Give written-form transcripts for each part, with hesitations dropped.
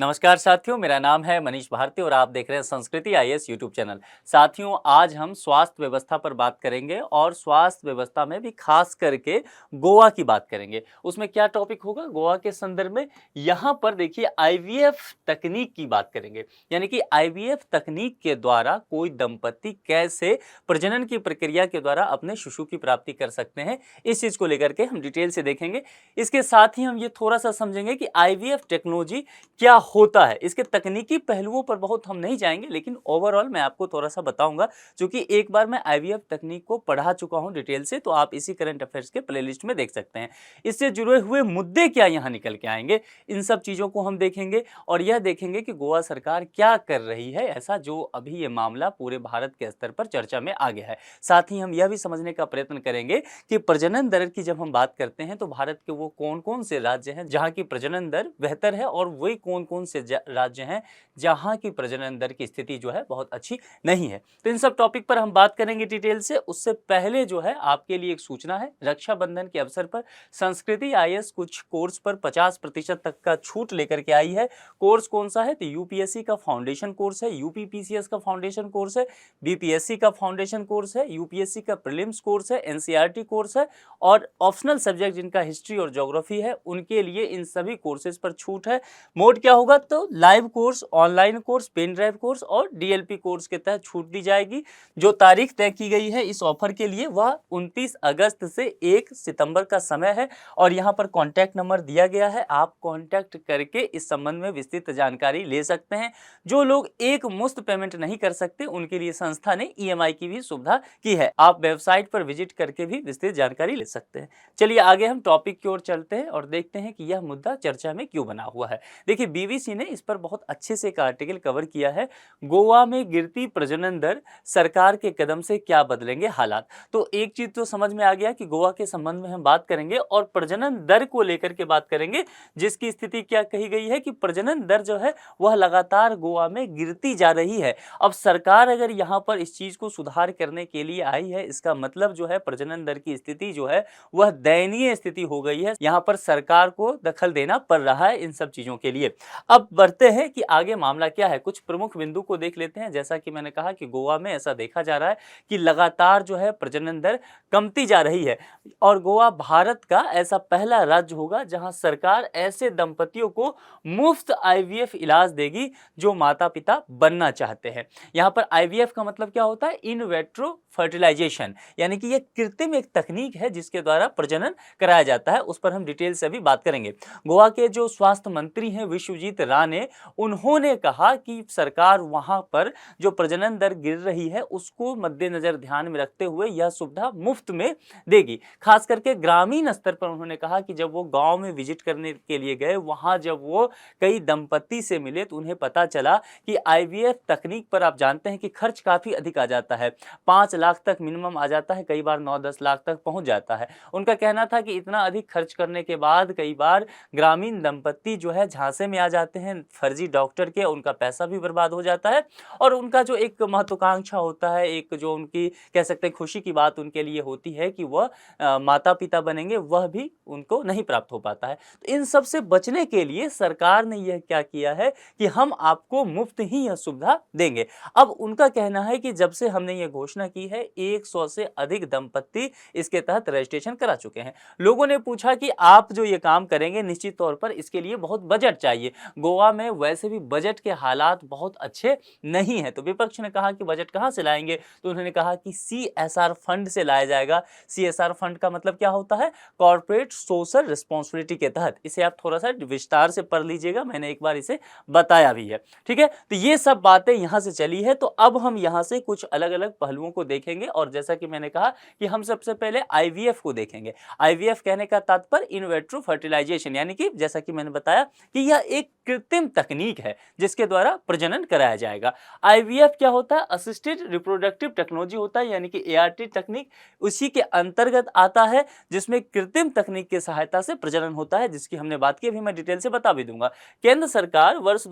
नमस्कार साथियों, मेरा नाम है मनीष भारती और आप देख रहे हैं संस्कृति आईएएस यूट्यूब चैनल। साथियों, आज हम स्वास्थ्य व्यवस्था पर बात करेंगे और स्वास्थ्य व्यवस्था में भी खास करके गोवा की बात करेंगे। उसमें क्या टॉपिक होगा गोवा के संदर्भ में? यहाँ पर देखिए आईवीएफ तकनीक की बात करेंगे, यानी कि आईवीएफ तकनीक के द्वारा कोई दंपति कैसे प्रजनन की प्रक्रिया के द्वारा अपने शिशु की प्राप्ति कर सकते हैं, इस चीज को लेकर के हम डिटेल से देखेंगे। इसके साथ ही हम ये थोड़ा सा समझेंगे कि आईवीएफ टेक्नोलॉजी क्या होता है। इसके तकनीकी पहलुओं पर बहुत हम नहीं जाएंगे, लेकिन ओवरऑल मैं आपको थोड़ा सा बताऊंगा, क्योंकि एक बार मैं आईवीएफ तकनीक को पढ़ा चुका हूं डिटेल से, तो आप इसी करंट अफेयर्स के प्लेलिस्ट में देख सकते हैं। इससे जुड़े हुए मुद्दे क्या यहाँ निकल के आएंगे, इन सब चीजों को हम देखेंगे और यह देखेंगे कि गोवा सरकार क्या कर रही है ऐसा, जो अभी ये मामला पूरे भारत के स्तर पर चर्चा में आ गया है। साथ ही हम यह भी समझने का प्रयत्न करेंगे कि प्रजनन दर की जब हम बात करते हैं तो भारत के वो कौन कौन से राज्य हैं जहाँ की प्रजनन दर बेहतर है और वही कौन कौन से राज्य हैं जहां की प्रजनन दर की स्थिति जो है बहुत अच्छी नहीं है। तो इन सब टॉपिक पर हम बात करेंगे डिटेल से। उससे पहले जो है आपके लिए एक सूचना है, रक्षाबंधन के अवसर पर संस्कृति आईएएस कुछ कोर्स पर 50% तक का छूट लेकर के आई है। कोर्स कौन सा है? तो यूपीएससी का फाउंडेशन कोर्स है, यूपीपीसीएस का फाउंडेशन कोर्स है, बीपीएससी का फाउंडेशन कोर्स है, यूपीएससी का प्रीलिम्स कोर्स है, एनसीईआरटी कोर्स है और ऑप्शनल सब्जेक्ट जिनका हिस्ट्री और ज्योग्राफी है उनके लिए इन सभी कोर्सेज पर छूट है। मोड क्या होगा? तो live course, online course, pen drive course और डीएलपी कोर्स के तहत छूट दी जाएगी। जो तारीख तय की गई है इस ऑफर के लिए वह 29 अगस्त से 1 सितंबर का समय है और यहाँ पर कॉन्टैक्ट नंबर दिया गया है, आप कॉन्टैक्ट करके इस संबंध में विस्तृत जानकारी ले सकते हैं। जो लोग एक मुश्त पेमेंट नहीं कर सकते उनके लिए संस्था ने ईएमआई की भी सुविधा की है, आप वेबसाइट पर विजिट करके भी विस्तृत जानकारी ले सकते हैं। चलिए आगे हम टॉपिक की ओर चलते हैं और देखते हैं कि यह मुद्दा चर्चा में क्यों बना हुआ है। देखिए बीबीसी ने इस पर बहुत अच्छे से एक आर्टिकल कवर किया है, गोवा में गिरती प्रजनन दर, सरकार के कदम से क्या बदलेंगे हालात। तो एक चीज तो समझ में आ गया कि गोवा के संबंध में हम बात करेंगे और प्रजनन दर को लेकर के बात करेंगे, जिसकी स्थिति क्या कही गई है कि प्रजनन दर जो है वह लगातार गोवा में गिरती जा रही है। अब सरकार अगर यहाँ पर इस चीज को सुधार करने के लिए आई है, इसका मतलब जो है प्रजनन दर की स्थिति जो है वह दयनीय स्थिति हो गई है। यहाँ पर सरकार को दखल देना पड़ रहा है इन सब चीजों के लिए। अब बढ़ते हैं कि आगे मामला क्या है, कुछ प्रमुख बिंदु को देख लेते हैं। जैसा कि मैंने कहा कि गोवा में ऐसा देखा जा रहा है कि लगातार जो है प्रजनन दर कमती जा रही है और गोवा भारत का ऐसा पहला राज्य होगा जहां सरकार ऐसे दंपतियों को मुफ्त आईवीएफ इलाज देगी जो माता पिता बनना चाहते हैं। यहाँ पर आईवीएफ का मतलब क्या होता है? इन वेट्रो फर्टिलाइजेशन, यानी कि यह कृत्रिम एक तकनीक है जिसके द्वारा प्रजनन कराया जाता है। उस पर हम डिटेल से अभी बात करेंगे। गोवा के जो स्वास्थ्य मंत्री हैं विश्वजीत राणे, उन्होंने कहा कि सरकार वहां पर जो प्रजनन दर गिर रही है उसको मद्देनजर ध्यान में रखते हुए यह सुविधा मुफ्त में देगी। खास करके ग्रामीण स्तर पर उन्होंने कहा कि जब वो गांव में विजिट करने के लिए गए, वहां जब वो कई दंपति से मिले तो उन्हें पता चला कि आईवीएफ तकनीक पर आप जानते हैं कि खर्च काफी अधिक आ जाता है, 5 लाख तक मिनिमम आ जाता है, कई बार 9-10 लाख तक पहुंच जाता है। उनका कहना था कि इतना अधिक खर्च करने के बाद कई बार ग्रामीण दंपत्ति जो है झांसे में आ जाते हैं फर्जी डॉक्टर के, उनका पैसा भी बर्बाद हो जाता है और उनका जो एक महत्वाकांक्षा होता है, एक जो उनकी कह सकते हैं खुशी की बात उनके लिए होती है कि वह माता पिता बनेंगे, वह भी उनको नहीं प्राप्त हो पाता है। तो इन सब से बचने के लिए सरकार ने यह क्या किया है कि हम आपको मुफ्त ही यह सुविधा देंगे। अब उनका कहना है कि जब से हमने ये घोषणा की है 100 से अधिक दंपत्ति इसके तहत रजिस्ट्रेशन करा चुके हैं। लोगों ने पूछा कि आप जो ये काम करेंगे निश्चित तौर पर इसके लिए बहुत बजट चाहिए, गोवा में वैसे भी बजट के हालात बहुत अच्छे नहीं है। तो विपक्ष ने कहा कि बजट कहां से लाएंगे, तो उन्होंने कहा कि सीएसआर फंड से लाया जाएगा। सीएसआर फंड का मतलब क्या होता है? कॉर्पोरेट सोशल रिस्पांसिबिलिटी के तहत। इसे आप थोड़ा सा विस्तार से पढ़ लीजिएगा, मैंने एक बार इसे बताया भी है, ठीक है। तो ये सब बातें यहां से चली है। तो अब हम यहां से कुछ अलग अलग पहलुओं को देखेंगे और जैसा कि मैंने कहा कि हम सबसे पहले आईवीएफ को देखेंगे। आईवीएफ कहने का तात्पर्य इन वेट्रो फर्टिलाइजेशन, यानी कि जैसा कि मैंने बताया कि यह एक कृत्रिम तकनीक है जिसके द्वारा प्रजनन कराया जाएगा। आईवीएफ क्या होता है? असिस्टेड रिप्रोडक्टिव टेक्नोलॉजी होता है, यानी कि एआरटी तकनीक उसी के अंतर्गत आता है जिसमें कृत्रिम तकनीक की सहायता से प्रजनन होता है, जिसकी हमने बात की, अभी मैं डिटेल से बता भी दूंगा। केंद्र सरकार वर्ष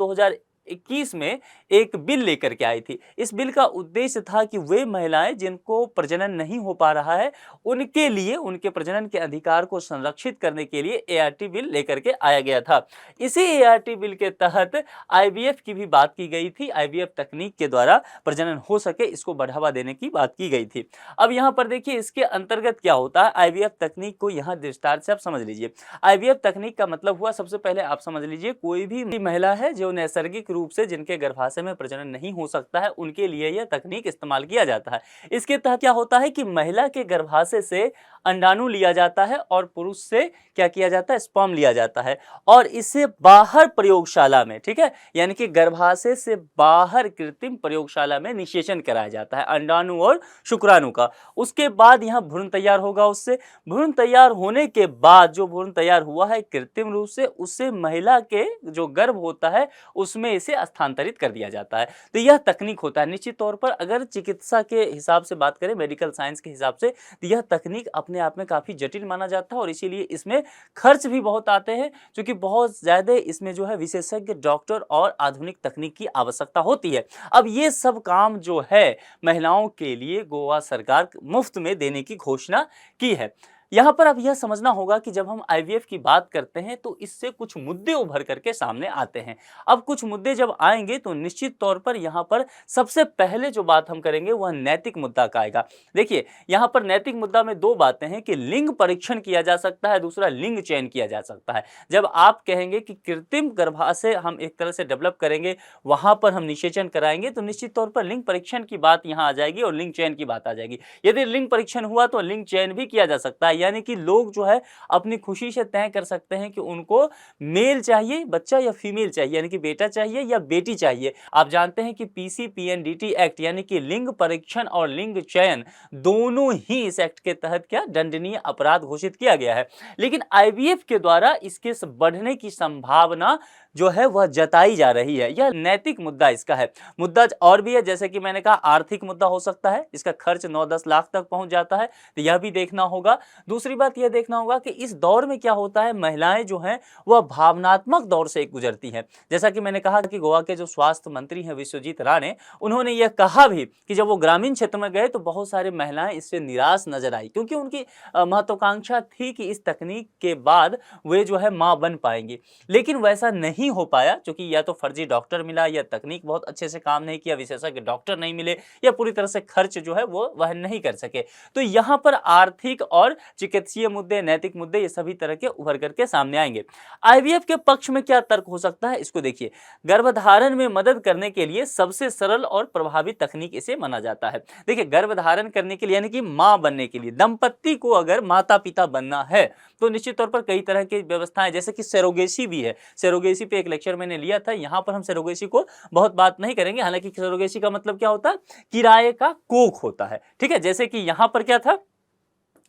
2021 में एक बिल लेकर के आई थी। इस बिल का उद्देश्य था कि वे महिलाएं जिनको प्रजनन नहीं हो पा रहा है, उनके लिए उनके प्रजनन के अधिकार को संरक्षित करने के लिए एआरटी बिल लेकर के आया गया था। इसी एआरटी बिल के तहत आईवीएफ की भी बात की गई थी। आईवीएफ तकनीक के द्वारा प्रजनन हो सके, इसको बढ़ावा देने की बात की गई थी। अब यहाँ पर देखिए इसके अंतर्गत क्या होता है, आईवीएफ तकनीक को यहाँ विस्तार से आप समझ लीजिए। आईवीएफ तकनीक का मतलब हुआ, सबसे पहले आप समझ लीजिए, कोई भी महिला है जो नैसर्गिक रूप से जिनके गर्भाशय में प्रजनन नहीं हो सकता है, उनके लिए यह तकनीक इस्तेमाल किया जाता है। इसके तहत क्या होता है कि महिला के गर्भाशय से अंडाणु लिया जाता है और पुरुष से क्या किया जाता है, स्पर्म लिया जाता है, और इसे बाहर प्रयोगशाला में, ठीक है, यानी कि गर्भाशय से बाहर कृत्रिम प्रयोगशाला में निषेचन कराया जाता है अंडाणु और शुक्राणु का। उसके बाद यहाँ भ्रूण तैयार होगा। उससे भ्रूण तैयार होने के बाद जो भ्रूण तैयार हुआ है कृत्रिम रूप से, उससे महिला के जो गर्भ होता है उसमें इसे स्थानांतरित कर दिया जाता है। तो यह तकनीक होता है। निश्चित तौर पर अगर चिकित्सा के हिसाब से बात करें, मेडिकल साइंस के हिसाब से, तो यह तकनीक अपने आप में काफी जटिल माना जाता है और इसीलिए इसमें खर्च भी बहुत आते हैं, क्योंकि बहुत ज्यादा इसमें जो है विशेषज्ञ डॉक्टर और आधुनिक तकनीक की आवश्यकता होती है। अब ये सब काम जो है महिलाओं के लिए गोवा सरकार मुफ्त में देने की घोषणा की है। यहाँ पर अब यह समझना होगा कि जब हम आईवीएफ की बात करते हैं तो इससे कुछ मुद्दे उभर करके सामने आते हैं। अब कुछ मुद्दे जब आएंगे तो निश्चित तौर पर यहाँ पर सबसे पहले जो बात हम करेंगे वह नैतिक मुद्दा का आएगा। देखिए यहाँ पर नैतिक मुद्दा में दो बातें हैं कि लिंग परीक्षण किया जा सकता है, दूसरा लिंग चयन किया जा सकता है। जब आप कहेंगे कि कृत्रिम गर्भाशय हम एक तरह से डेवलप करेंगे, वहां पर हम निषेचन कराएंगे, तो निश्चित तौर पर लिंग परीक्षण की बात यहाँ आ जाएगी और लिंग चयन की बात आ जाएगी। यदि लिंग परीक्षण हुआ तो लिंग चयन भी किया जा सकता है, यानी कि लोग जो है अपनी खुशी से तय कर सकते हैं कि उनको मेल चाहिए बच्चा या फीमेल चाहिए, यानी कि बेटा चाहिए या बेटी चाहिए। आप जानते हैं कि पीसी-पीएनडीटी एक्ट यानी कि लिंग परीक्षण और लिंग चयन दोनों ही इस एक्ट के तहत क्या दंडनीय अपराध घोषित किया गया है। लेकिन आईवीएफ के द्वारा इसके बढ़ने की संभावना जो है वह जताई जा रही है। यह नैतिक मुद्दा इसका है। मुद्दा और भी है, जैसे कि मैंने कहा आर्थिक मुद्दा हो सकता है, इसका खर्च 9-10 लाख तक पहुंच जाता है, तो यह भी देखना होगा। दूसरी बात यह देखना होगा कि इस दौर में क्या होता है, महिलाएं जो हैं वह भावनात्मक दौर से गुजरती हैं। जैसा कि मैंने कहा कि गोवा के जो स्वास्थ्य मंत्री हैं विश्वजीत राणे, उन्होंने यह कहा भी कि जब वो ग्रामीण क्षेत्र में गए तो बहुत सारी महिलाएं इससे निराश नजर आई, क्योंकि उनकी महत्वाकांक्षा थी कि इस तकनीक के बाद वे जो है मां बन पाएंगी। लेकिन वैसा नहीं हो पाया, क्योंकि या तो फर्जी डॉक्टर मिला, या तकनीक बहुत अच्छे से काम नहीं किया, विशेषज्ञ डॉक्टर नहीं मिले, या पूरी तरह से खर्च जो है वो वहन नहीं कर सके। तो यहां पर आर्थिक और चिकित्सीय मुद्दे, नैतिक मुद्दे, ये सभी तरह के उभर करके सामने आएंगे। आईवीएफ के पक्ष में क्या तर्क हो सकता है, इसको देखिए। गर्भधारण में मदद करने के लिए सबसे सरल और प्रभावी तकनीक इसे माना जाता है। देखिए गर्भधारण करने के लिए यानी कि मां बनने के लिए, दंपत्ति को अगर माता पिता बनना है तो निश्चित तौर पर कई तरह की व्यवस्थाएं, जैसे कि सरोगेसी भी है। सरोगेसी पे एक लेक्चर मैंने लिया था, यहां पर हम सरोगेसी को बहुत बात नहीं करेंगे। हालांकि सरोगेसी का मतलब क्या होता है, किराए का कोख होता है, ठीक है। जैसे कि यहां पर क्या था,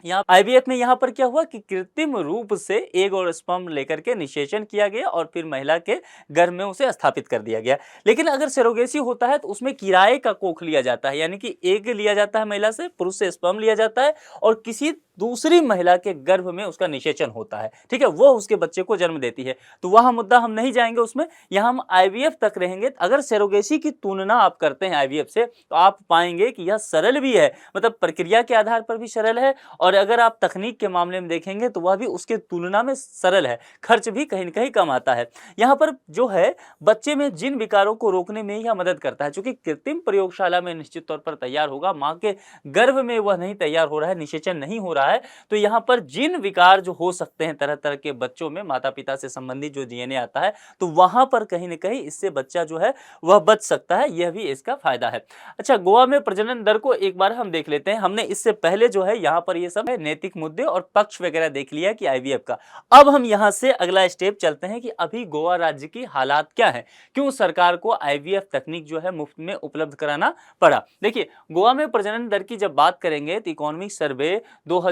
यहाँ आईवीएफ में यहाँ पर क्या हुआ कि कृत्रिम रूप से एग और स्पर्म लेकर के निषेचन किया गया और फिर महिला के गर्भ में उसे स्थापित कर दिया गया। लेकिन अगर सरोगेसी होता है तो उसमें किराए का कोख लिया जाता है, यानी कि एग लिया जाता है महिला से, पुरुष से स्पर्म लिया जाता है और किसी दूसरी महिला के गर्भ में उसका निषेचन होता है, ठीक है, वो उसके बच्चे को जन्म देती है। तो वह मुद्दा हम नहीं जाएंगे उसमें, यहाँ हम आईवीएफ तक रहेंगे। अगर सरोगेसी की तुलना आप करते हैं आईवीएफ से तो आप पाएंगे कि यह सरल भी है, मतलब प्रक्रिया के आधार पर भी सरल है, और अगर आप तकनीक के मामले में देखेंगे तो वह भी उसके तुलना में सरल है, खर्च भी कहीं न कहीं कम आता है। यहाँ पर जो है बच्चे में जिन विकारों को रोकने में यह मदद करता है, क्योंकि कृत्रिम प्रयोगशाला में निश्चित तौर पर तैयार होगा, माँ के गर्भ में वह नहीं तैयार हो रहा है, निषेचन नहीं हो रहा है, तो यहाँ पर जिन विकार जो हो सकते हैं तरह तरह के बच्चों में, माता पिता से संबंधित जो डीएनए आता है, तो वहां पर कहीं न कहीं इससे बच्चा जो है वह बच सकता है, यह भी इसका फायदा है। अच्छा, गोवा में प्रजनन दर को एक बार हम देख लेते हैं। हमने इससे पहले जो है यहाँ पर ये सब नैतिक मुद्दे और पक्ष वगैरह देख लिया कि आईवीएफ का। अब हम यहाँ से अगला स्टेप चलते हैं कि अभी गोवा राज्य की हालात क्या है, क्यों सरकार को आईवीएफ तकनीक जो है मुफ्त में उपलब्ध कराना पड़ा। देखिए गोवा में प्रजनन दर की जब बात करेंगे तो इकोनॉमिक सर्वे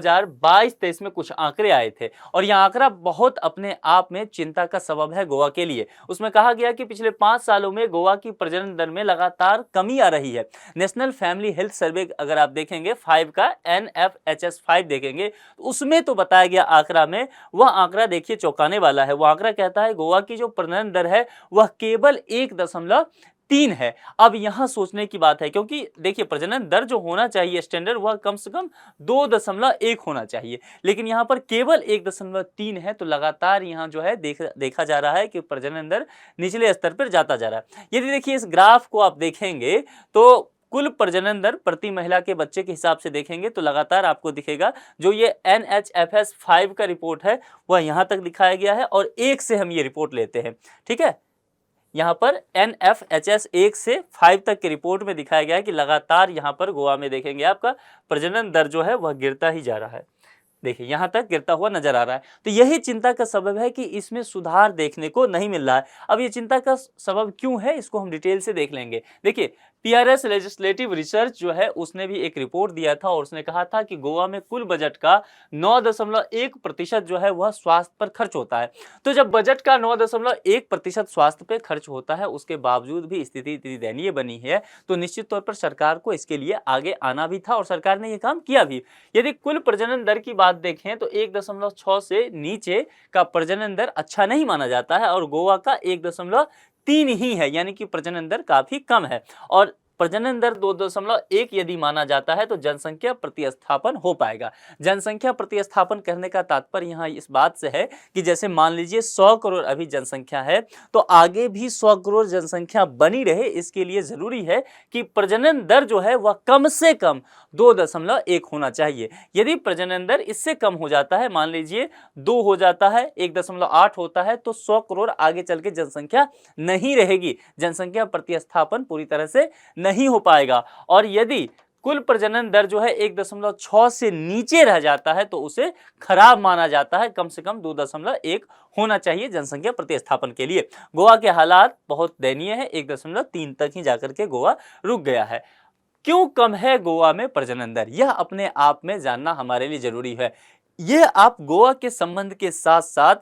2022-23 में कुछ आंकड़े आए थे और यह आंकड़ा बहुत अपने आप में चिंता का सबब है गोवा के लिए। उसमें कहा गया कि पिछले 5 सालों में गोवा की प्रजनन दर में लगातार कमी आ रही है। नेशनल फैमिली हेल्थ सर्वे अगर आप देखेंगे 5 का NFHS 5 देखेंगे तो उसमें तो बताया गया आंकड़ा में, वह आंकड़ा देखिए चौंकाने वाला है। वह आंकड़ा कहता है गोवा की जो प्रजनन दर है वह केवल 1.3 है। अब यहां सोचने की बात है क्योंकि देखिए प्रजनन दर जो होना चाहिए स्टैंडर्ड वह कम से कम 2.1 होना चाहिए, लेकिन यहां पर केवल 1.3 है। तो लगातार यहां जो है देखा जा रहा है कि प्रजनन दर निचले स्तर पर जाता जा रहा है। यदि देखिए इस ग्राफ को आप देखेंगे तो कुल प्रजनन दर प्रति महिला के बच्चे के हिसाब से देखेंगे तो लगातार आपको दिखेगा जो ये NHFS 5 का रिपोर्ट है वह यहां तक दिखाया गया है और 1 से हम ये रिपोर्ट लेते हैं, ठीक है। यहाँ पर NFHS 1 से 5 तक की रिपोर्ट में दिखाया गया है कि लगातार यहाँ पर गोवा में देखेंगे आपका प्रजनन दर जो है वह गिरता ही जा रहा है। देखिए यहाँ तक गिरता हुआ नजर आ रहा है। तो यही चिंता का सबब है कि इसमें सुधार देखने को नहीं मिल रहा है। अब ये चिंता का सबब क्यों है इसको हम डिटेल से देख लेंगे। देखिए PRS लेजिस्लेटिव रिसर्च जो है उसने भी एक रिपोर्ट दिया था और उसने कहा था कि गोवा में कुल बजट का 9.1% जो है वह स्वास्थ्य पर खर्च होता है। तो जब बजट का 9.1% स्वास्थ्य पर खर्च होता है उसके बावजूद भी स्थिति इतनी दयनीय बनी है तो निश्चित तौर पर सरकार को इसके लिए आगे आना भी था और सरकार ने यह काम किया भी। यदि कुल प्रजनन दर की बात देखें तो 1.6 से नीचे का प्रजनन दर अच्छा नहीं माना जाता है और गोवा का 1.3 ही है, यानी कि प्रजनन दर काफी कम है। और प्रजनन दर 2.1 यदि माना जाता है तो जनसंख्या प्रतिस्थापन हो पाएगा। जनसंख्या प्रतिस्थापन करने का तात्पर्य यहाँ इस बात से है कि जैसे मान लीजिए 100 करोड़ अभी जनसंख्या है तो आगे भी 100 करोड़ जनसंख्या बनी रहे, इसके लिए जरूरी है कि प्रजनन दर जो है वह कम से कम 2.1 होना चाहिए। यदि प्रजनन दर इससे कम हो जाता है, मान लीजिए 2 हो जाता है, 1.8 होता है तो 100 करोड़ आगे चल के जनसंख्या नहीं रहेगी, जनसंख्या प्रतिस्थापन पूरी तरह से नहीं हो पाएगा। और यदि कुल प्रजनन दर जो है 1.6 से नीचे रह जाता है तो उसे खराब माना जाता है, कम से कम 2.1 होना चाहिए जनसंख्या प्रतिस्थापन के लिए। गोवा के हालात बहुत दयनीय है, 1.3 तक ही जाकर के गोवा रुक गया है। क्यों कम है गोवा में प्रजनन दर, यह अपने आप में जानना हमारे लिए जरूरी है। यह आप गोवा के संबंध के साथ साथ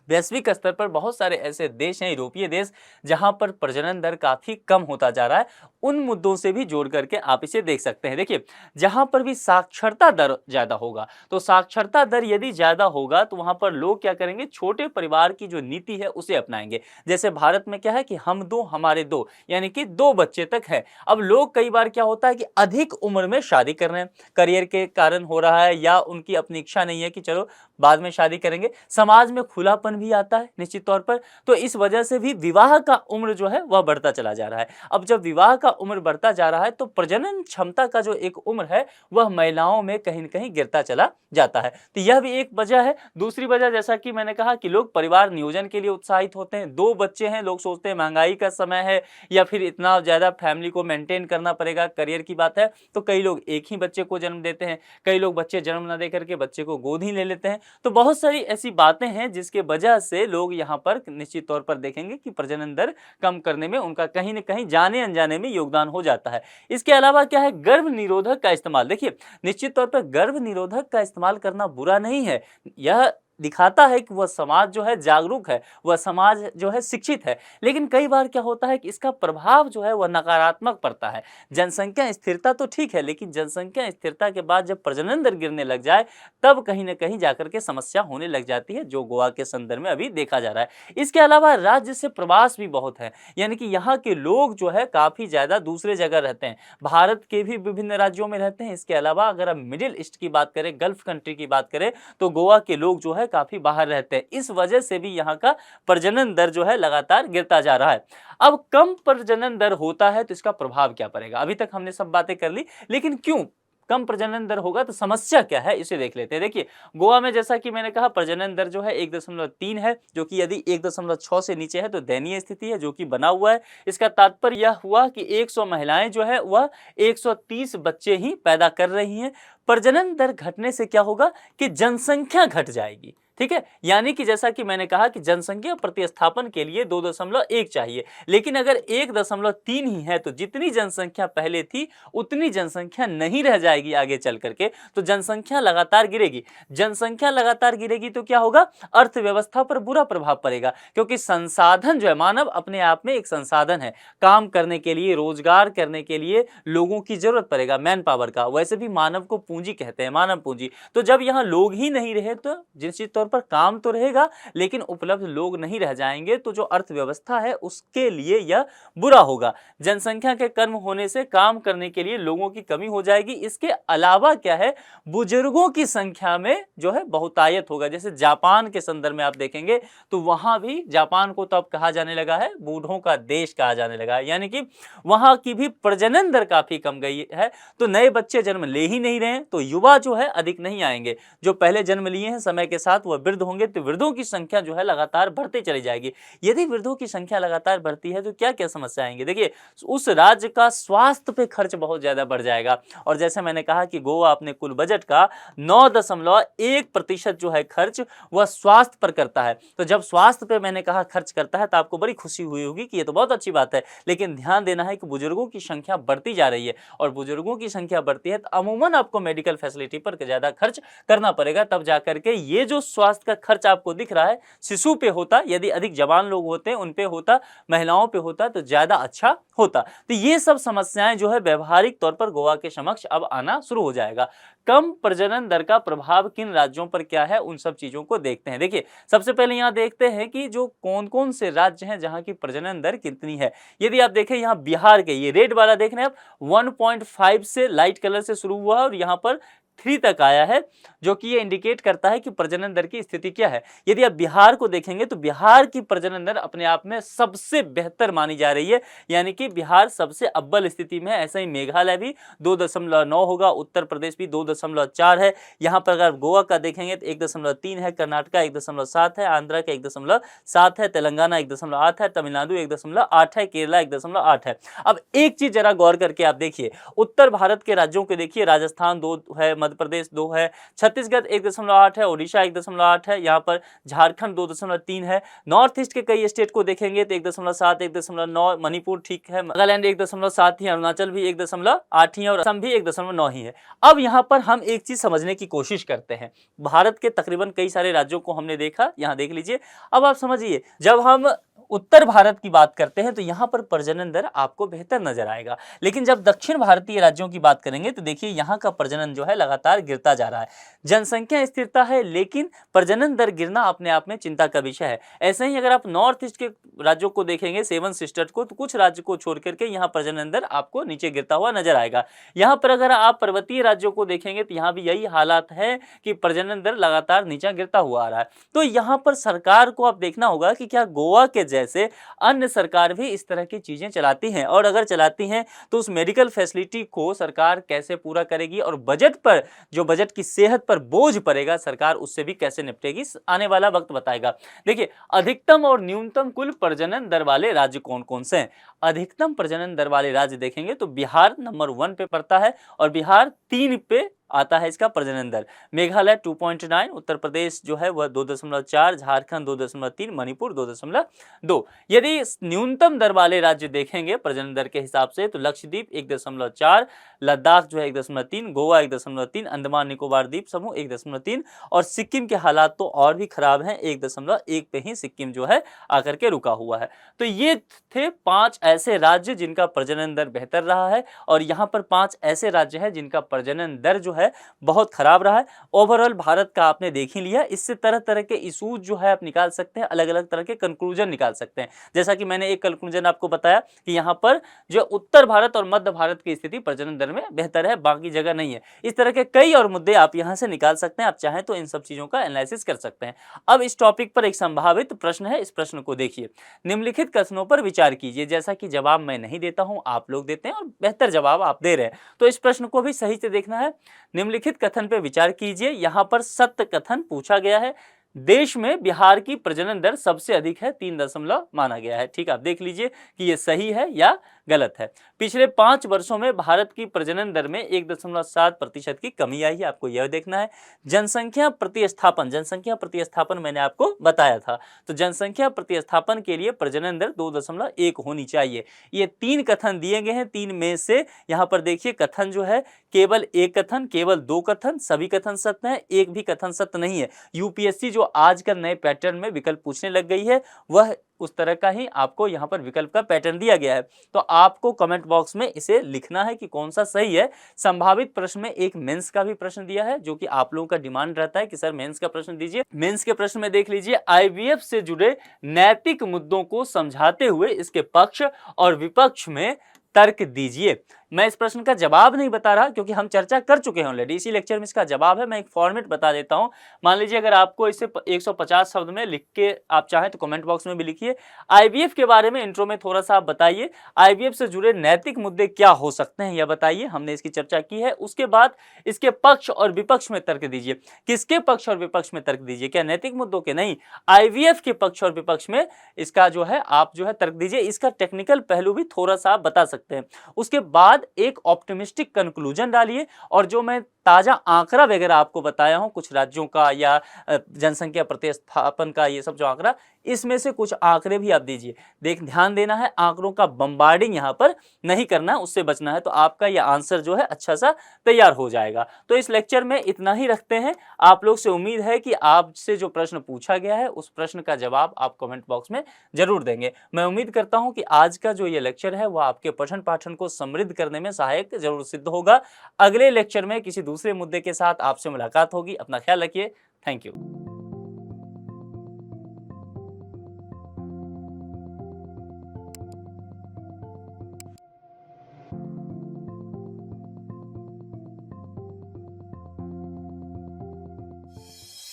वैश्विक स्तर पर बहुत सारे ऐसे देश हैं, यूरोपीय देश, जहां पर प्रजनन दर काफी कम होता जा रहा है, उन मुद्दों से भी जोड़ करके आप इसे देख सकते हैं। देखिए जहां पर भी साक्षरता दर ज्यादा होगा तो साक्षरता दर यदि ज्यादा होगा तो वहां पर लोग क्या करेंगे, छोटे परिवार की जो नीति है उसे अपनाएंगे। जैसे भारत में क्या है कि हम दो हमारे दो, यानी कि 2 बच्चे तक है। अब लोग कई बार क्या होता है कि अधिक उम्र में शादी कर रहे हैं, करियर के कारण हो रहा है या उनकी अपनी इच्छा नहीं है कि चलो बाद में शादी करेंगे। समाज में खुलापन भी आता है निश्चित तौर पर, तो इस वजह से भी विवाह का उम्र जो है वह बढ़ता चला जा रहा है। अब जब विवाह का उम्र बढ़ता जा रहा है तो प्रजनन क्षमता का जो एक उम्र है वह महिलाओं में कहीं न कहीं गिरता चला जाता है। तो यह भी एक वजह है। दूसरी वजह जैसा कि मैंने कहा कि लोग परिवार नियोजन के लिए उत्साहित होते हैं। 2 बच्चे हैं, लोग सोचते हैं महंगाई का समय है या फिर इतना ज्यादा फैमिली को मेंटेन करना पड़ेगा, करियर की बात है, तो कई लोग एक ही बच्चे को जन्म देते हैं, कई लोग बच्चे जन्म न दे करके बच्चे को गोद ही ले लेते हैं। तो बहुत सारी ऐसी बातें हैं जिसके वजह से लोग यहाँ पर निश्चित तौर पर देखेंगे कि प्रजनन दर कम करने में उनका कहीं न कहीं जाने अनजाने में योगदान हो जाता है। इसके अलावा क्या है, गर्भ निरोधक का इस्तेमाल। देखिए निश्चित तौर पर गर्भ निरोधक का इस्तेमाल करना बुरा नहीं है, यह दिखाता है कि वह समाज जो है जागरूक है, वह समाज जो है शिक्षित है। लेकिन कई बार क्या होता है कि इसका प्रभाव जो है वह नकारात्मक पड़ता है। जनसंख्या स्थिरता तो ठीक है, लेकिन जनसंख्या स्थिरता के बाद जब प्रजनन दर गिरने लग जाए तब कहीं ना कहीं जाकर के समस्या होने लग जाती है, जो गोवा के संदर्भ में अभी देखा जा रहा है। इसके अलावा राज्य से प्रवास भी बहुत है, यानी कि यहाँ के लोग जो है काफी ज्यादा दूसरे जगह रहते हैं, भारत के भी विभिन्न राज्यों में रहते हैं। इसके अलावा अगर हम मिडिल ईस्ट की बात करें, गल्फ कंट्री की बात करें, तो गोवा के लोग जो है काफी बाहर रहते हैं। इस वजह से भी यहाँ का प्रजनन दर जो है लगातार गिरता जा रहा है। अब कम प्रजनन दर होता है तो इसका प्रभाव क्या पड़ेगा। अभी तक हमने सब बातें कर ली, लेकिन क्यों कम प्रजनन दर होगा तो समस्या क्या है इसे देख लेते हैं। देखिए गोवा में जैसा कि मैंने कहा प्रजनन दर जो है 1.3 है, जो कि यदि 1.6 से नीचे है तो दयनीय स्थिति है, जो कि बना हुआ है। इसका तात्पर्य यह हुआ कि 100 महिलाएं जो है वह 130 बच्चे ही पैदा कर रही हैं। प्रजनन दर घटने से क्या होगा कि जनसंख्या घट जाएगी, ठीक है, यानी कि जैसा कि मैंने कहा कि जनसंख्या प्रतिस्थापन के लिए 2.1 चाहिए, लेकिन अगर 1.3 ही है तो जितनी जनसंख्या पहले थी उतनी जनसंख्या नहीं रह जाएगी आगे चल करके, तो जनसंख्या लगातार गिरेगी। जनसंख्या लगातार गिरेगी तो क्या होगा, अर्थव्यवस्था पर बुरा प्रभाव पड़ेगा, क्योंकि संसाधन जो है, मानव अपने आप में एक संसाधन है, काम करने के लिए, रोजगार करने के लिए लोगों की जरूरत पड़ेगा, मैन पावर का। वैसे भी मानव को पूंजी कहते हैं, मानव पूंजी। तो जब यहाँ लोग ही नहीं रहे तो निश्चित तौर पर काम तो रहेगा लेकिन उपलब्ध लोग नहीं रह जाएंगे, तो जो अर्थव्यवस्था है उसके लिए यह बुरा होगा। जनसंख्या के कम होने से काम करने के लिए लोगों की कमी हो जाएगी। इसके अलावा क्या है, बुजुर्गों की संख्या में जो है बहुतायत होगा। जैसे जापान के संदर्भ में आप देखेंगे तो वहां भी, जापान को तो अब कहा जाने लगा है बूढ़ों का देश कहा जाने लगा है, यानी कि वहां की भी प्रजनन दर काफी कम गई है। तो नए बच्चे जन्म ले ही नहीं रहे हैं, तो युवा जो है अधिक नहीं आएंगे। जो पहले जन्म लिए हैं समय के साथ वह वृद्ध होंगे, तो वृद्धों की संख्या जो है लगातार बढ़ती चली जाएगी। यदि वृद्धों की संख्या लगातार बढ़ती है तो क्या क्या समस्या आएंगे। देखिए, उस राज्य का स्वास्थ्य पे खर्च बहुत ज्यादा बढ़ जाएगा। और जैसे मैंने कहा कि गोवा अपने कुल बजट का 9.1% जो है खर्च वह स्वास्थ्य पर करता है। तो जब स्वास्थ्य पे मैंने कहा खर्च करता है तो आपको बड़ी खुशी हुई होगी कि ये तो बहुत अच्छी बात है, लेकिन ध्यान देना है कि बुजुर्गों की संख्या बढ़ती जा रही है, और बुजुर्गों की संख्या बढ़ती है तो अमूमन आपको मेडिकल फैसिलिटी पर ज्यादा खर्च करना पड़ेगा, तब जाकर के ये जो स्वास्थ्य का खर्च आपको दिख रहा है शिशु पे होता, यदि अधिक जवान लोग होते उन पे होता, महिलाओं पे होता तो ज्यादा अच्छा होता। तो ये सब समस्याएं जो है व्यवहारिक तौर पर गोवा के समक्ष अब आना शुरू हो जाएगा। कम प्रजनन दर का प्रभाव किन राज्यों पर क्या है, उन सब चीजों को देखते हैं। देखिए, सबसे पहले यहां देखते हैं कि जो कौन कौन से राज्य हैं जहां की प्रजनन दर कितनी है। यदि आप देखें यहां बिहार के, ये रेड वाला देख रहे हैं आप, 1.5 से लाइट कलर से शुरू हुआ और यहां पर 3 तक आया है, जो कि ये इंडिकेट करता है कि प्रजनन दर की स्थिति क्या है। यदि आप बिहार को देखेंगे तो बिहार की प्रजनन दर अपने आप में सबसे बेहतर मानी जा रही है, यानी कि बिहार सबसे अव्वल स्थिति में है। ऐसा ही मेघालय भी 2.9 होगा, उत्तर प्रदेश भी 2.4 है। यहाँ पर अगर गोवा का देखेंगे तो 1.3 है, कर्नाटका 1.7 है, आंध्र का 1.7 है, तेलंगाना 1.8 है, तमिलनाडु 1.8 है, केरला 1.8 है। अब एक चीज जरा गौर करके आप देखिए, उत्तर भारत के राज्यों के देखिए, राजस्थान 2 है, मध्य प्रदेश 2 है, छत्तीसगढ़ 1.8 है, ओडिशा 1.8 है, यहाँ पर झारखंड 2.3 है। नॉर्थ ईस्ट के कई स्टेट को देखेंगे तो 1.7, 1.9, मणिपुर ठीक है, नागालैंड 1.7 ही, अरुणाचल भी 1.8 ही और असम भी 1.9 ही है। अब यहाँ पर हम एक चीज समझने की कोशिश करते हैं। भारत के तकरीबन कई सारे राज्यों को हमने देखा, यहाँ देख लीजिए। अब आप समझिए, जब हम उत्तर भारत की बात करते हैं तो यहां पर प्रजनन दर आपको बेहतर नजर आएगा, लेकिन जब दक्षिण भारतीय राज्यों की बात करेंगे तो देखिए यहां का प्रजनन जो है लगातार गिरता जा रहा है। जनसंख्या स्थिरता है लेकिन प्रजनन दर गिरना अपने आप में चिंता का विषय है। ऐसे ही अगर आप नॉर्थ ईस्ट के राज्यों को देखेंगे, 7 सिस्टर्स को, तो कुछ राज्य को छोड़ करके यहाँ प्रजनन दर आपको नीचे गिरता हुआ नजर आएगा। यहाँ पर अगर आप पर्वतीय राज्यों को देखेंगे तो यहाँ भी यही हालात है कि प्रजनन दर लगातार नीचे गिरता हुआ आ रहा है। तो यहाँ पर सरकार को आप देखना होगा कि क्या गोवा के जैसे अन्य सरकार भी इस तरह की चीजें चलाती हैं, और अगर चलाती हैं तो उस मेडिकल फैसिलिटी को सरकार कैसे पूरा करेगी, और बजट पर, जो बजट की सेहत पर बोझ पड़ेगा, सरकार उससे भी कैसे निपटेगी, आने वाला वक्त बताएगा। देखिए, अधिकतम और न्यूनतम कुल प्रजनन दर वाले राज्य कौन कौन से हैं। अधिकतम प्रजनन दर वाले राज्य देखेंगे तो बिहार नंबर 1 पे पड़ता है, और बिहार 3 पे आता है इसका प्रजनन दर। मेघालय 2.9, उत्तर प्रदेश जो है वह 2.4, झारखंड 2.3, मणिपुर 2.2। यदि न्यूनतम दर वाले राज्य देखेंगे प्रजनन दर के हिसाब से तो लक्षद्वीप 1.4, लद्दाख जो है 1.3, गोवा 1.3, अंडमान निकोबार द्वीप समूह 1.3, और सिक्किम के हालात तो और भी खराब हैं, 1.1 पे ही सिक्किम जो है आकर के रुका हुआ है। तो ये थे 5 ऐसे राज्य जिनका प्रजनन दर बेहतर रहा है, और यहाँ पर 5 ऐसे राज्य हैं जिनका प्रजनन दर जो है बहुत खराब रहा है। ओवरऑल भारत का आपने देख ही लिया। इससे तरह तरह के इशूज जो है आप निकाल सकते हैं, अलग अलग तरह के कंक्लूजन निकाल सकते हैं। जैसा कि मैंने एक कंक्लूजन आपको बताया कि यहाँ पर जो उत्तर भारत और मध्य भारत की स्थिति प्रजनन दर में बेहतर है, बाकी जगह नहीं है। इस तरह के कई और मुद्दे आप यहाँ से निकाल सकते हैं, आप चाहें तो इन सब चीजों का एनालिसिस कर सकते हैं। अब इस टॉपिक पर एक संभावित प्रश्न है, इस प्रश्न को देखिए। निम्नलिखित कथनों पर विचार कीजिए। जैसा कि जवाब मैं नहीं देता हूं, आप लोग देते हैं और बेहतर जवाब आप दे रहे हैं, तो इस प्रश्न को भी सही से देखना है। निम्नलिखित कथन पर विचार कीजिए। यहां पर सत्य कथन पूछा गया है। देश में बिहार की प्रजनन दर सबसे अधिक है, 3 दशमलव माना गया है। ठीक, आप देख लीजिए कि ये सही है या गलत है। पिछले 5 वर्षों में भारत की प्रजनन दर में 1.7% की कमी आई है, आपको यह देखना है। जनसंख्या प्रतिस्थापन मैंने आपको बताया था, तो जनसंख्या प्रतिस्थापन के लिए प्रजनन दर 2.1 होनी चाहिए। ये 3 कथन दिए गए हैं, 3 में से यहाँ पर देखिए कथन जो है केवल एक कथन, केवल 2 कथन, सभी कथन सत्य हैं, एक भी कथन सत्य नहीं है। यूपीएससी जो आजकल नए पैटर्न में विकल्प पूछने लग गई है, वह उस तरह का ही आपको यहाँ पर विकल्प का पैटर्न दिया गया है। तो आपको कमेंट बॉक्स में इसे लिखना है कि कौन सा सही है। संभावित प्रश्न में एक मेंस का भी प्रश्न दिया है, जो कि आप लोगों का डिमांड रहता है कि सर मेंस का प्रश्न दीजिए। मेंस के प्रश्न में देख लीजिए, आईवीएफ से जुड़े नैतिक मुद्दों को समझाते हुए इसके पक्ष और विपक्ष में तर्क दीजिए। मैं इस प्रश्न का जवाब नहीं बता रहा क्योंकि हम चर्चा कर चुके हैं ऑलरेडी, इसी लेक्चर में इसका जवाब है। मैं एक फॉर्मेट बता देता हूं। मान लीजिए अगर आपको इसे 150 शब्द में लिख के आप चाहें तो कमेंट बॉक्स में भी लिखिए। आईवीएफ के बारे में इंट्रो में थोड़ा सा आप बताइए, आईवीएफ से जुड़े नैतिक मुद्दे क्या हो सकते हैं यह बताइए, हमने इसकी चर्चा की है। उसके बाद इसके पक्ष और विपक्ष में तर्क दीजिए। किसके पक्ष और विपक्ष में तर्क दीजिए? क्या नैतिक मुद्दों के? नहीं, आईवीएफ के पक्ष और विपक्ष में इसका जो है आप जो है तर्क दीजिए। इसका टेक्निकल पहलू भी थोड़ा सा आप बता सकते हैं। उसके बाद एक ऑप्टिमिस्टिक कंक्लूजन डालिए, और जो मैं ताजा आंकड़ा वगैरह आपको बताया हूं कुछ राज्यों का या जनसंख्या प्रतिस्थापन का, ये सब जो आंकड़ा, इसमें से कुछ आंकड़े भी आप दीजिए। ध्यान देना है, आंकड़ों का बम्बार्डिंग यहां पर नहीं करना है, उससे बचना है, तो आपका यह आंसर जो है अच्छा सा तैयार हो जाएगा। तो इस लेक्चर में इतना ही रखते हैं। आप लोग से उम्मीद है कि आपसे जो प्रश्न पूछा गया है उस प्रश्न का जवाब आप कमेंट बॉक्स में जरूर देंगे। मैं उम्मीद करता हूं कि आज का जो ये लेक्चर है वह आपके पठन पाठन को समृद्ध करने में सहायक जरूर सिद्ध होगा। अगले लेक्चर में किसी दूसरे मुद्दे के साथ आपसे मुलाकात होगी। अपना ख्याल रखिए। Thank you.